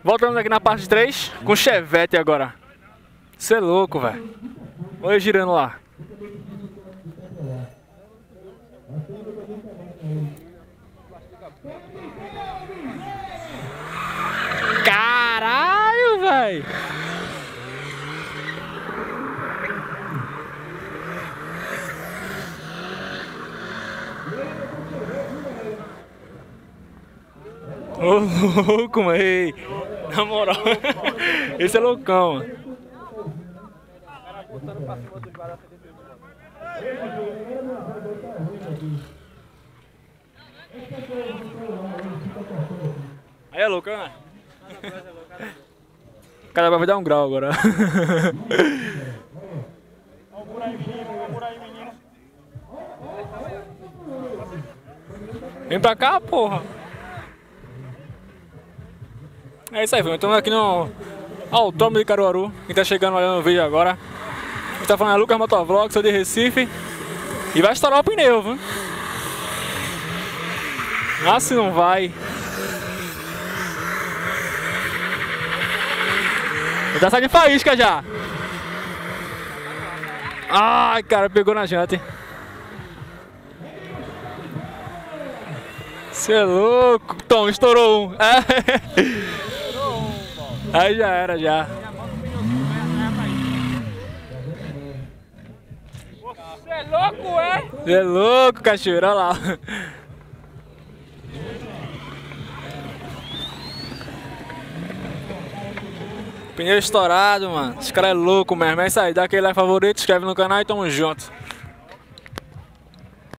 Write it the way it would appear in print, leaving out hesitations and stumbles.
Voltamos aqui na parte 3 com Chevette agora. Você é louco, velho. Olha ele girando lá. Caralho, velho. Ô louco, mano. Ei, na moral. Esse é loucão, mano. Aí é loucão, né? O cara vai dar um grau agora. Vem pra cá, porra. É isso aí, filho. Estamos aqui no Autódromo de Caruaru. Quem tá chegando olhando o vídeo agora. A gente tá falando é Lucas Motovlog, sou de Recife. E vai estourar o pneu, viu? Ah, se não vai. Ele tá saindo de faísca já. Ai, cara, pegou na janta. Você é louco. Tom, estourou um. Aí já era, já. Você é louco, é? Você é louco, cachoeira, olha lá. Pneu estourado, mano. Esse cara é louco mesmo. É isso aí. Dá aquele like favorito, inscreve no canal e tamo junto.